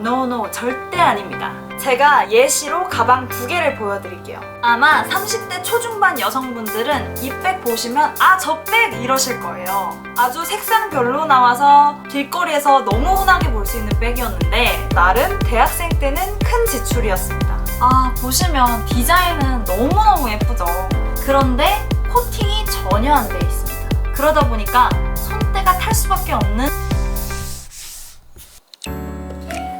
No, 절대 아닙니다. 제가 예시로 가방 2개를 보여드릴게요. 아마 30대 초중반 여성분들은 이 백 보시면 아, 저 백 이러실 거예요. 아주 색상별로 나와서 길거리에서 너무 흔하게 볼 수 있는 백이었는데 나름 대학생 때는 큰 지출이었습니다. 아, 보시면 디자인은 너무너무 예쁘죠. 그런데 코팅이 전혀 안 돼 있습니다. 그러다 보니까 손때가 탈 수밖에 없는.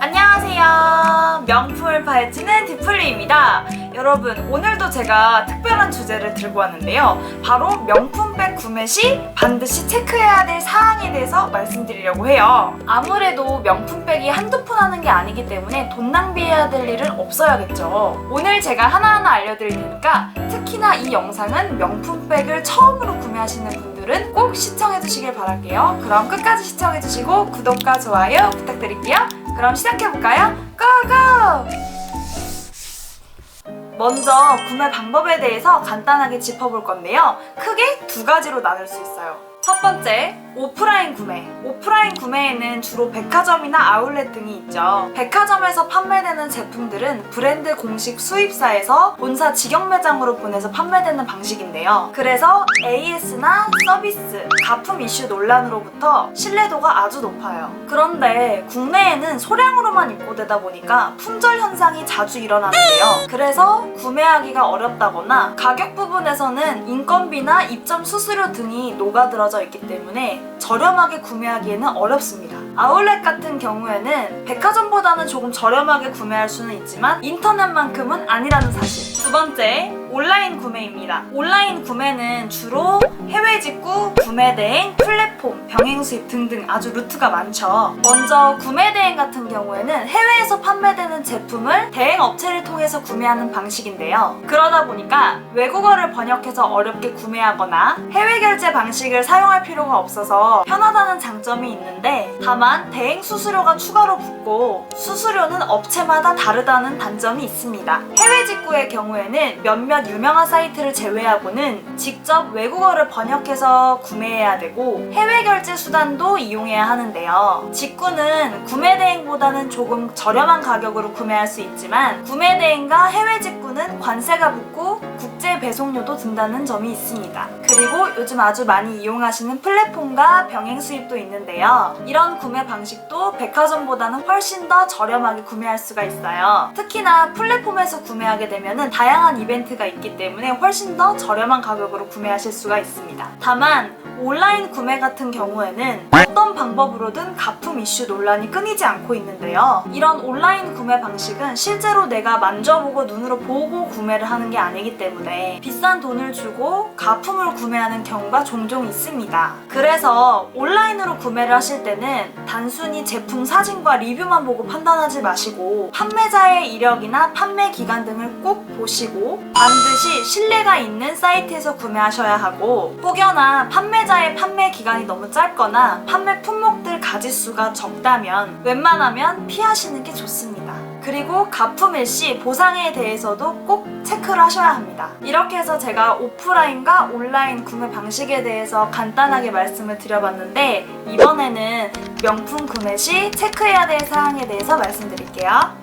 안녕하세요. 명품을 파헤치는 디플리입니다. 여러분, 오늘도 제가 특별한 주제를 들고 왔는데요. 바로 명품백 구매 시 반드시 체크해야 될 사항에 대해서 말씀드리려고 해요. 아무래도 명품백이 한두 푼 하는 게 아니기 때문에 돈 낭비해야 될 일은 없어야겠죠. 오늘 제가 하나하나 알려드릴 테니까 특히나 이 영상은 명품백을 처음으로 구매하시는 분들은 꼭 시청해주시길 바랄게요. 그럼 끝까지 시청해주시고 구독과 좋아요 부탁드릴게요. 그럼 시작해볼까요? 고고! 먼저 구매 방법에 대해서 간단하게 짚어볼 건데요. 크게 2가지로 나눌 수 있어요. 첫 번째, 오프라인 구매. 오프라인 구매에는 주로 백화점이나 아울렛 등이 있죠. 백화점에서 판매되는 제품들은 브랜드 공식 수입사에서 본사 직영 매장으로 보내서 판매되는 방식인데요. 그래서 AS나 서비스, 가품 이슈 논란으로부터 신뢰도가 아주 높아요. 그런데 국내에는 소량으로만 입고되다 보니까 품절 현상이 자주 일어나는데요. 그래서 구매하기가 어렵다거나 가격 부분에서는 인건비나 입점 수수료 등이 녹아들어져 있기 때문에 저렴하게 구매하기에는 어렵습니다. 아울렛 같은 경우에는 백화점보다는 조금 저렴하게 구매할 수는 있지만 인터넷만큼은 아니라는 사실. 두 번째, 온라인 구매입니다. 온라인 구매는 주로 해외 직구, 구매 대행, 플랫폼, 병행 수입 등등 아주 루트가 많죠. 먼저 구매 대행 같은 경우에는 해외에서 판매되는 제품을 대행 업체를 통해서 구매하는 방식인데요. 그러다 보니까 외국어를 번역해서 어렵게 구매하거나 해외 결제 방식을 사용할 필요가 없어서 편하다는 장점이 있는데 다만 대행 수수료가 추가로 붙고 수수료는 업체마다 다르다는 단점이 있습니다. 해외 직구의 경우에는 몇몇 유명한 사이트를 제외하고는 직접 외국어를 번역해서 구매해야 되고 해외 결제 수단도 이용해야 하는데요. 직구는 구매 대행보다는 조금 저렴한 가격으로 구매할 수 있지만 구매 대행과 해외 직구는 관세가 붙고 국제 배송료도 든다는 점이 있습니다. 그리고 요즘 아주 많이 이용하시는 플랫폼과 병행 수입도 있는데요. 이런 구매 방식도 백화점보다는 훨씬 더 저렴하게 구매할 수가 있어요. 특히나 플랫폼에서 구매하게 되면 다양한 이벤트가 있기 때문에 훨씬 더 저렴한 가격으로 구매하실 수가 있습니다. 다만 온라인 구매 같은 경우에는 어떤 방법으로든 가품 이슈 논란이 끊이지 않고 있는데요. 이런 온라인 구매 방식은 실제로 내가 만져보고 눈으로 보고 구매를 하는 게 아니기 때문에 비싼 돈을 주고 가품을 구매하는 경우가 종종 있습니다. 그래서 온라인으로 구매를 하실 때는 단순히 제품 사진과 리뷰만 보고 판단하지 마시고 판매자의 이력이나 판매 기간 등을 꼭 보시고 반드시 신뢰가 있는 사이트에서 구매하셔야 하고 혹여나 판매자의 판매 기간이 너무 짧거나 판매 품목들 가짓수가 적다면 웬만하면 피하시는 게 좋습니다. 그리고 가품일 시 보상에 대해서도 꼭 체크를 하셔야 합니다. 이렇게 해서 제가 오프라인과 온라인 구매 방식에 대해서 간단하게 말씀을 드려봤는데 이번에는 명품 구매 시 체크해야 될 사항에 대해서 말씀드릴게요.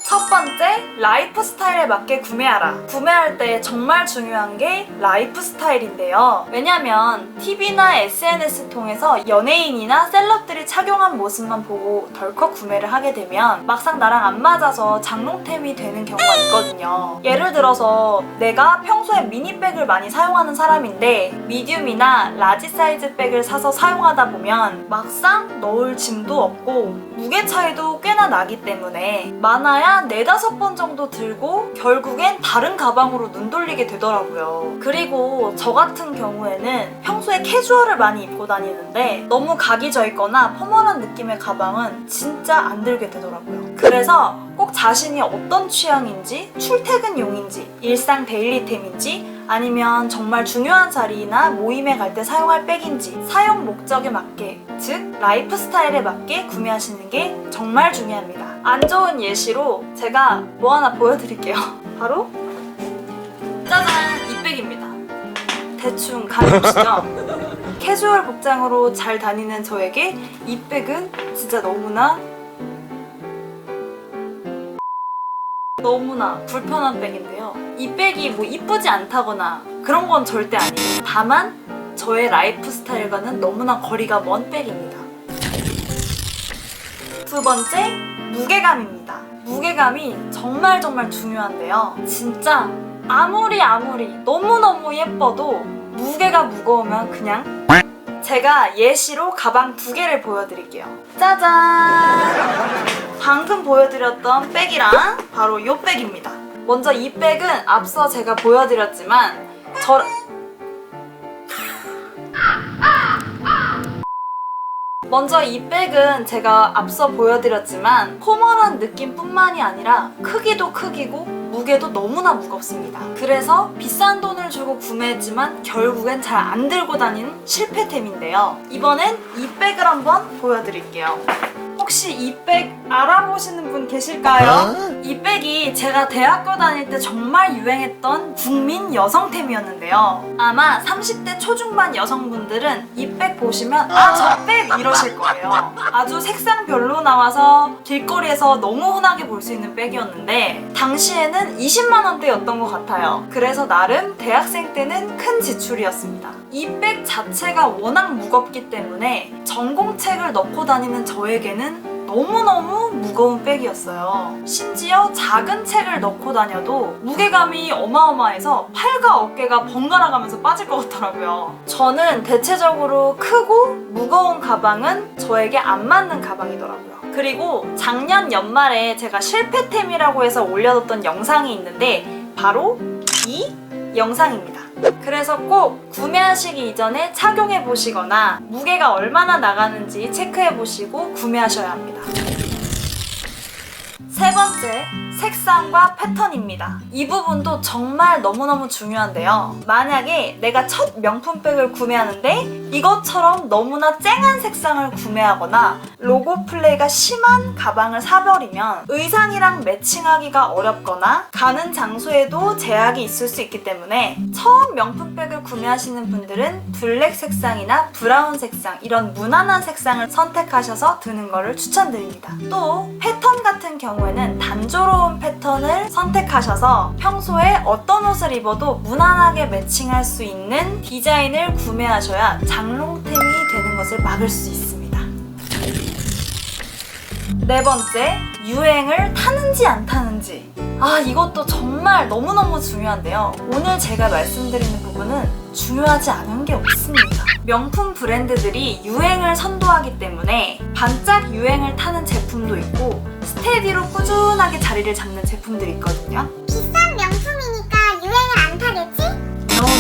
첫 번째, 라이프 스타일에 맞게 구매하라. 구매할 때 정말 중요한 게 라이프 스타일인데요. 왜냐면 TV나 SNS 통해서 연예인이나 셀럽들이 착용한 모습만 보고 덜컥 구매를 하게 되면 막상 나랑 안 맞아서 장롱템이 되는 경우가 있거든요. 예를 들어서 내가 평소에 미니백을 많이 사용하는 사람인데 미디움이나 라지 사이즈 백을 사서 사용하다 보면 막상 넣을 짐도 없고 무게 차이도 꽤나 나기 때문에 많아야 4-5번 정도 들고 결국엔 다른 가방으로 눈 돌리게 되더라고요. 그리고 저 같은 경우에는 평소에 캐주얼을 많이 입고 다니는데 너무 각이 져 있거나 포멀한 느낌의 가방은 진짜 안 들게 되더라고요. 그래서 꼭 자신이 어떤 취향인지, 출퇴근용인지, 일상 데일리템인지 아니면 정말 중요한 자리나 모임에 갈 때 사용할 백인지 사용 목적에 맞게, 즉 라이프 스타일에 맞게 구매하시는 게 정말 중요합니다. 안 좋은 예시로 제가 뭐 하나 보여드릴게요. 바로 짜잔! 이 백입니다. 대충 감이 오시죠? 캐주얼 복장으로 잘 다니는 저에게 이 백은 진짜 너무나 불편한 백인데요. 이 백이 뭐 이쁘지 않다거나 그런 건 절대 아니에요. 다만 저의 라이프 스타일과는 너무나 거리가 먼 백입니다. 두 번째, 무게감입니다. 무게감이 정말 중요한데요. 진짜 아무리 너무너무 예뻐도 무게가 무거우면 그냥 제가 예시로 가방 2개를 보여드릴게요. 짜잔! 방금 보여드렸던 백이랑 바로 이 백입니다. 먼저 이 백은 앞서 제가 보여드렸지만 먼저 이 백은 제가 앞서 보여드렸지만 포멀한 느낌뿐만이 아니라 크기도 크기고 무게도 너무나 무겁습니다. 그래서 비싼 돈을 주고 구매했지만 결국엔 잘 안 들고 다니는 실패템인데요. 이번엔 이 백을 한번 보여드릴게요. 혹시 이 백 알아보시는 분 계실까요? 이 백이 제가 대학교 다닐 때 정말 유행했던 국민 여성템이었는데요. 아마 30대 초중반 여성분들은 이 백 보시면 아, 저 백 이러실 거예요. 아주 색상별로 나와서 길거리에서 너무 흔하게 볼 수 있는 백이었는데 당시에는 20만 원대였던 것 같아요. 그래서 나름 대학생 때는 큰 지출이었습니다. 이 백 자체가 워낙 무겁기 때문에 전공책을 넣고 다니는 저에게는 너무너무 무거운 백이었어요. 심지어 작은 책을 넣고 다녀도 무게감이 어마어마해서 팔과 어깨가 번갈아 가면서 빠질 것 같더라고요. 저는 대체적으로 크고 무거운 가방은 저에게 안 맞는 가방이더라고요. 그리고 작년 연말에 제가 실패템이라고 해서 올려뒀던 영상이 있는데 바로 이 영상입니다. 그래서 꼭 구매하시기 이전에 착용해 보시거나 무게가 얼마나 나가는지 체크해 보시고 구매하셔야 합니다. 세 번째, 색상과 패턴입니다. 이 부분도 정말 너무너무 중요한데요. 만약에 내가 첫 명품백을 구매하는데 이것처럼 너무나 쨍한 색상을 구매하거나 로고 플레이가 심한 가방을 사버리면 의상이랑 매칭하기가 어렵거나 가는 장소에도 제약이 있을 수 있기 때문에 처음 명품백을 구매하시는 분들은 블랙 색상이나 브라운 색상 이런 무난한 색상을 선택하셔서 드는 것을 추천드립니다. 또 패턴 같은 경우에는 단조로운 패턴을 선택하셔서 평소에 어떤 옷을 입어도 무난하게 매칭할 수 있는 디자인을 구매하셔야 장롱템이 되는 것을 막을 수 있습니다. 네 번째, 유행을 타는지 안 타는지. 이것도 정말 너무너무 중요한데요. 오늘 제가 말씀드리는 부분은 중요하지 않은 게 없습니다. 명품 브랜드들이 유행을 선도하기 때문에 반짝 유행을 타는 제품도 있고 스테디로 꾸준하게 자리를 잡는 제품들이 있거든요. 비싼 명품이니까 유행을 안 타겠지?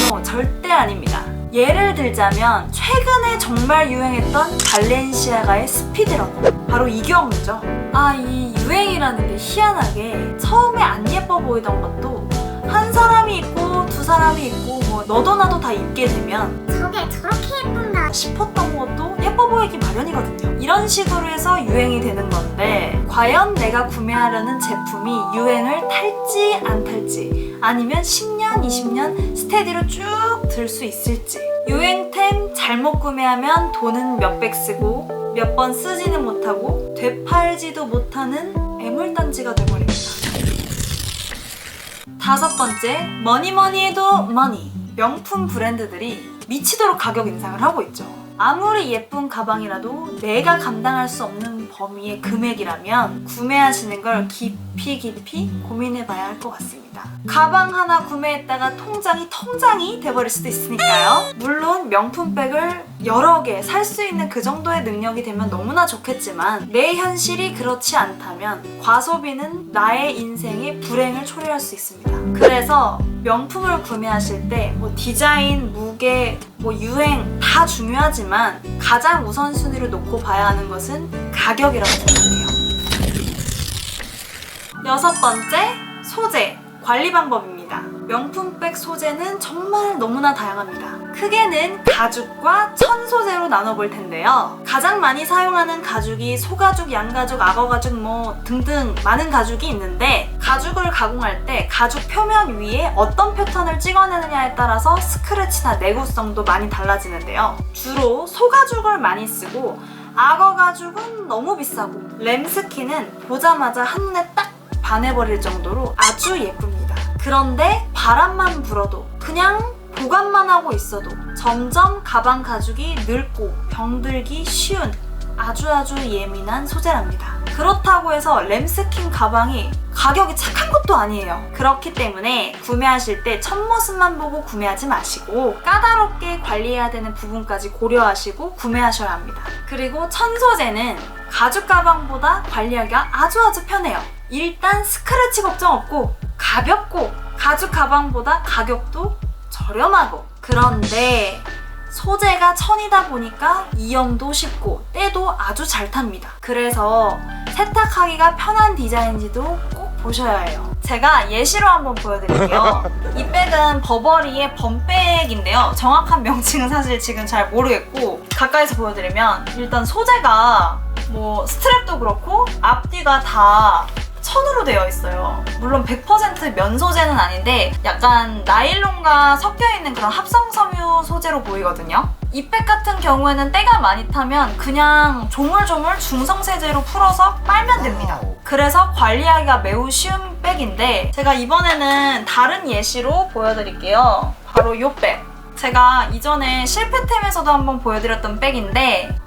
No, 절대 아닙니다. 예를 들자면 최근에 정말 유행했던 발렌시아가의 스피드러너, 바로 이 경우죠. 이 유행이라는 게 희한하게 처음에 안 예뻐 보이던 것도 한 사람이 입고 두 사람이 입고 뭐 너도 나도 다 입게 되면 저게 저렇게 예쁜가 싶었던 것도 예뻐 보이기 마련이거든요. 이런 식으로 해서 유행이 되는 건데 과연 내가 구매하려는 제품이 유행을 탈지 안 탈지 아니면 10년, 20년 스테디로 쭉 들 수 있을지. 유행템 잘못 구매하면 돈은 몇백 쓰고 몇 번 쓰지는 못하고 되팔지도 못하는 애물단지가 돼버립니다. 다섯 번째, 뭐니 해도 머니. 명품 브랜드들이 미치도록 가격 인상을 하고 있죠. 아무리 예쁜 가방이라도 내가 감당할 수 없는 범위의 금액이라면 구매하시는 걸 깊이 고민해봐야 할 것 같습니다. 가방 하나 구매했다가 통장이 돼버릴 수도 있으니까요. 물론 명품백을 여러 개 살 수 있는 그 정도의 능력이 되면 너무나 좋겠지만 내 현실이 그렇지 않다면 과소비는 나의 인생에 불행을 초래할 수 있습니다. 그래서 명품을 구매하실 때 뭐 디자인, 무게, 뭐 유행 다 중요하지만 가장 우선순위로 놓고 봐야 하는 것은 가격이라고 생각해요. 여섯 번째, 소재, 관리 방법입니다. 있습니다. 명품백 소재는 정말 너무나 다양합니다. 크게는 가죽과 천 소재로 나눠볼 텐데요. 가장 많이 사용하는 가죽이 소가죽, 양가죽, 악어가죽 뭐 등등 많은 가죽이 있는데 가죽을 가공할 때 가죽 표면 위에 어떤 패턴을 찍어내느냐에 따라서 스크래치나 내구성도 많이 달라지는데요. 주로 소가죽을 많이 쓰고 악어 가죽은 너무 비싸고 램스킨은 보자마자 한눈에 딱 반해버릴 정도로 아주 예쁩니다. 그런데 바람만 불어도 그냥 보관만 하고 있어도 점점 가방 가죽이 늙고 병들기 쉬운 아주 예민한 소재랍니다. 그렇다고 해서 램스킨 가방이 가격이 착한 것도 아니에요. 그렇기 때문에 구매하실 때 첫모습만 보고 구매하지 마시고 까다롭게 관리해야 되는 부분까지 고려하시고 구매하셔야 합니다. 그리고 천 소재는 가죽 가방보다 관리하기가 아주 편해요. 일단 스크래치 걱정 없고 가볍고 가죽 가방보다 가격도 저렴하고 그런데 소재가 천이다 보니까 이염도 쉽고 때도 아주 잘 탑니다. 그래서 세탁하기가 편한 디자인지도 꼭 보셔야 해요. 제가 예시로 한번 보여드릴게요. 이 백은 버버리의 범백인데요. 정확한 명칭은 사실 지금 잘 모르겠고 가까이서 보여드리면 일단 소재가 뭐 스트랩도 그렇고 앞뒤가 다 천으로 되어 있어요. 물론 100% 면 소재는 아닌데 약간 나일론과 섞여있는 그런 합성 섬유 소재로 보이거든요. 이 백 같은 경우에는 때가 많이 타면 그냥 조물조물 중성세제로 풀어서 빨면 됩니다. 그래서 관리하기가 매우 쉬운 백인데 제가 이번에는 다른 예시로 보여드릴게요. 바로 이 백. 제가 이전에 실패템에서도 한번 보여드렸던 백인데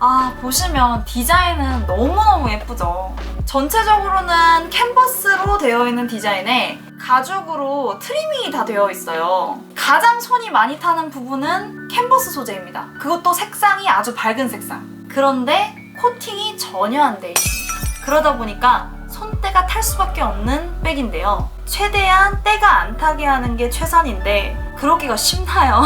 보시면 디자인은 너무너무 예쁘죠. 전체적으로는 캔버스로 되어 있는 디자인에 가죽으로 트리밍이 다 되어 있어요. 가장 손이 많이 타는 부분은 캔버스 소재입니다. 그것도 색상이 아주 밝은 색상. 그런데 코팅이 전혀 안 돼 있습니다. 그러다 보니까 손때가 탈 수밖에 없는 백인데요. 최대한 때가 안 타게 하는 게 최선인데 그러기가 쉽나요?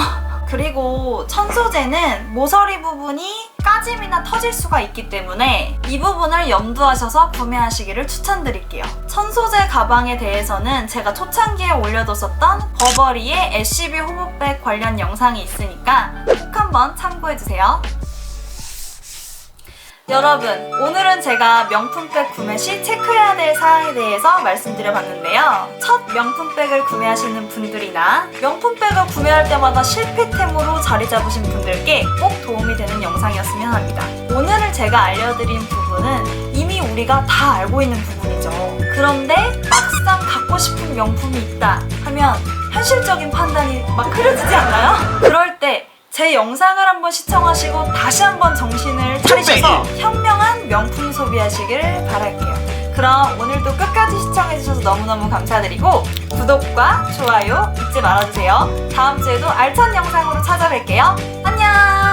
그리고 천 소재는 모서리 부분이 까짐이나 터질 수가 있기 때문에 이 부분을 염두하셔서 구매하시기를 추천드릴게요. 천 소재 가방에 대해서는 제가 초창기에 올려뒀었던 버버리의 애쉬비 호보백 관련 영상이 있으니까 꼭 한번 참고해주세요. 여러분, 오늘은 제가 명품백 구매 시 체크해야 될 사항에 대해서 말씀드려봤는데요. 첫 명품백을 구매하시는 분들이나 명품백을 구매할 때마다 실패템으로 자리 잡으신 분들께 꼭 도움이 되는 영상이었으면 합니다. 오늘 제가 알려드린 부분은 이미 우리가 다 알고 있는 부분이죠. 그런데 막상 갖고 싶은 명품이 있다 하면 현실적인 판단이 막 흐려지지 않나요? 그럴 때 제 영상을 한번 시청하시고 다시 한번 정신을 차리셔서 현명한 명품 소비하시길 바랄게요. 그럼 오늘도 끝까지 시청해주셔서 너무너무 감사드리고 구독과 좋아요 잊지 말아주세요. 다음 주에도 알찬 영상으로 찾아뵐게요. 안녕!